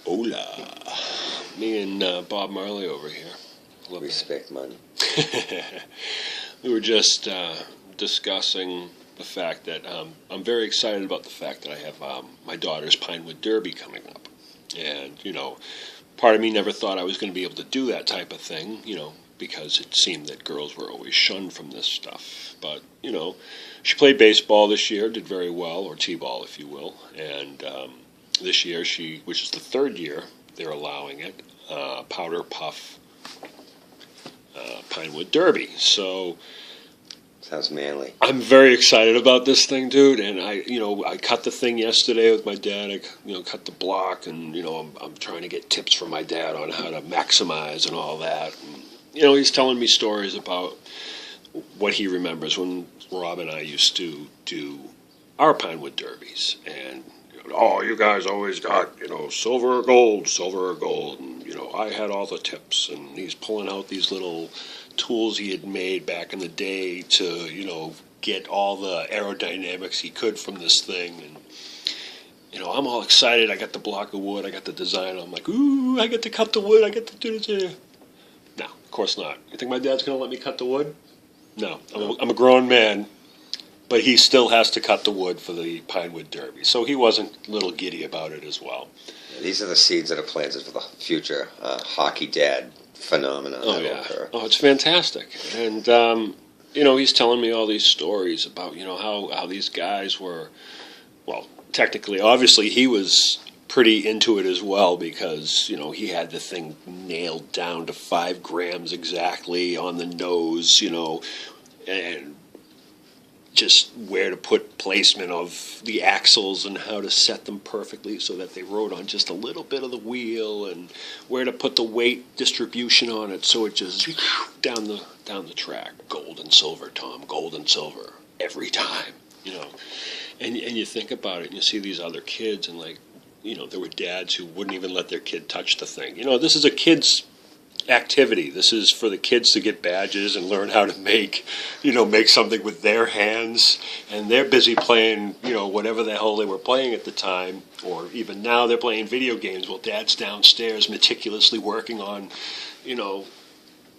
Hola. Me and Bob Marley over here. Love respect, man. We were just discussing the fact that I'm very excited about the fact that I have my daughter's Pinewood Derby coming up. And, part of me never thought I was going to be able to do that type of thing, because it seemed that girls were always shunned from this stuff. But, she played baseball this year, did very well, or t-ball, if you will. And this year, which is the third year they're allowing it, Powder Puff Pinewood Derby. So sounds manly. I'm very excited about this thing, dude. And I cut the thing yesterday with my dad. I cut the block, and I'm trying to get tips from my dad on how to maximize and all that. And, he's telling me stories about what he remembers when Rob and I used to do our Pinewood Derbies. And you guys always got silver or gold, and I had all the tips. And he's pulling out these little tools he had made back in the day to get all the aerodynamics he could from this thing. And I'm all excited. I got the block of wood, I got the design. I'm like, ooh, I get to cut the wood, I get to do this. No, of course not. You think my dad's gonna let me cut the wood? No, I'm a grown man, but he still has to cut the wood for the Pinewood Derby. So he wasn't a little giddy about it as well. These are the seeds that are planted for the future hockey dad phenomenon. Oh, yeah. Oh, it's fantastic. And, he's telling me all these stories about, how these guys were, well, technically, obviously, he was pretty into it as well because, he had the thing nailed down to 5 grams exactly on the nose, and just where to put placement of the axles and how to set them perfectly so that they rode on just a little bit of the wheel, and where to put the weight distribution on it so it just down the track. Gold and silver, Tom. Gold and silver every time, And you think about it, and you see these other kids, and there were dads who wouldn't even let their kid touch the thing. This is a kid's activity. This is for the kids to get badges and learn how to make something with their hands, and they're busy playing, whatever the hell they were playing at the time, or even now they're playing video games while dad's downstairs meticulously working on,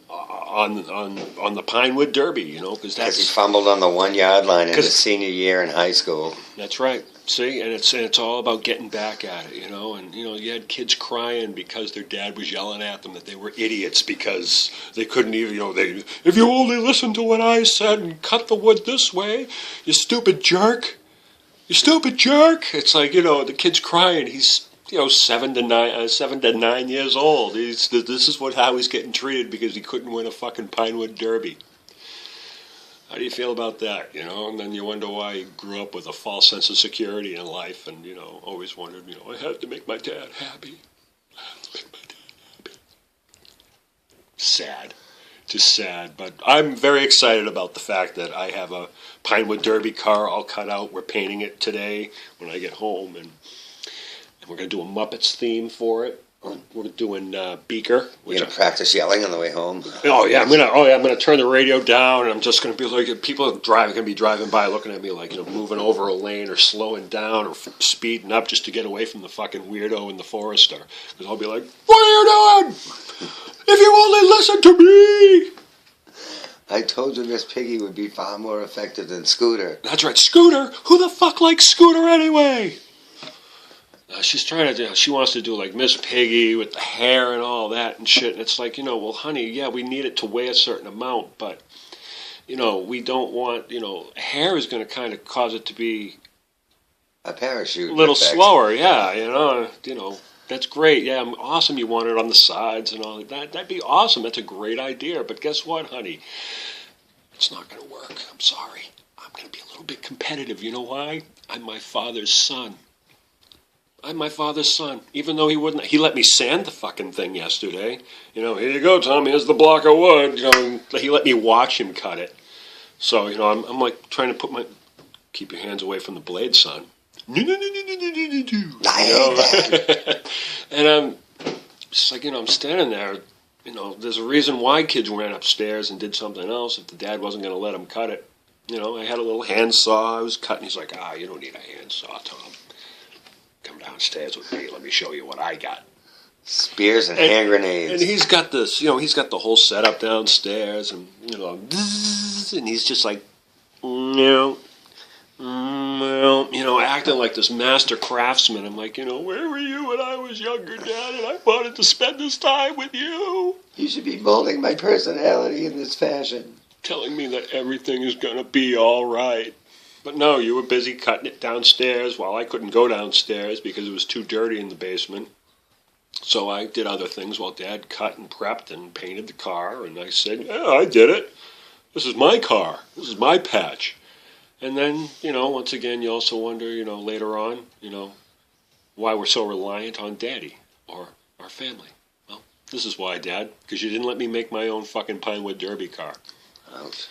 on the Pinewood Derby, because he fumbled on the 1 yard line in his senior year in high school. That's right. See, and it's all about getting back at it, and you had kids crying because their dad was yelling at them that they were idiots because they couldn't even, if you only listened to what I said and cut the wood this way, you stupid jerk. It's like, the kid's crying. He's 7 to 9 years old. This is how he's getting treated because he couldn't win a fucking Pinewood Derby. How do you feel about that, And then you wonder why he grew up with a false sense of security in life and, always wondered, I have to make my dad happy. Sad. Just sad. But I'm very excited about the fact that I have a Pinewood Derby car all cut out. We're painting it today when I get home, and we're going to do a Muppets theme for it. We're doing Beaker. You're gonna practice yelling on the way home. Oh yeah, I'm gonna turn the radio down, and I'm just gonna be like, people are gonna be driving by, looking at me like, moving over a lane or slowing down or speeding up just to get away from the fucking weirdo in the Forester. Because I'll be like, what are you doing? If you only listen to me. I told you Miss Piggy would be far more effective than Scooter. That's right, Scooter. Who the fuck likes Scooter anyway? She's trying to she wants to do like Miss Piggy with the hair and all that and shit. And it's like, well, honey, yeah, we need it to weigh a certain amount, but, we don't want, hair is going to kind of cause it to be a parachute. A little slower, yeah, that's great. Yeah, awesome you want it on the sides and all that. That'd be awesome. That's a great idea. But guess what, honey? It's not going to work. I'm sorry. I'm going to be a little bit competitive. You know why? I'm my father's son. Even though he let me sand the fucking thing yesterday. Here you go, Tom, here's the block of wood. He let me watch him cut it. So, I'm like trying to keep your hands away from the blade, son. No. And I'm just like, I'm standing there. There's a reason why kids ran upstairs and did something else if the dad wasn't going to let them cut it. I had a little handsaw I was cutting. He's like, you don't need a handsaw, Tom. Come downstairs with me. Let me show you what I got. Spears and hand grenades. And he's got this, he's got the whole setup downstairs, and and he's just like, acting like this master craftsman. I'm like, where were you when I was younger, Dad? And I wanted to spend this time with you. You should be molding my personality in this fashion. Telling me that everything is going to be all right. But no, you were busy cutting it downstairs while I couldn't go downstairs because it was too dirty in the basement. So I did other things while Dad cut and prepped and painted the car. And I said, yeah, I did it. This is my car. This is my patch. And then, once again, you also wonder, later on, why we're so reliant on Daddy or our family. Well, this is why, Dad, because you didn't let me make my own fucking Pinewood Derby car. Ouch.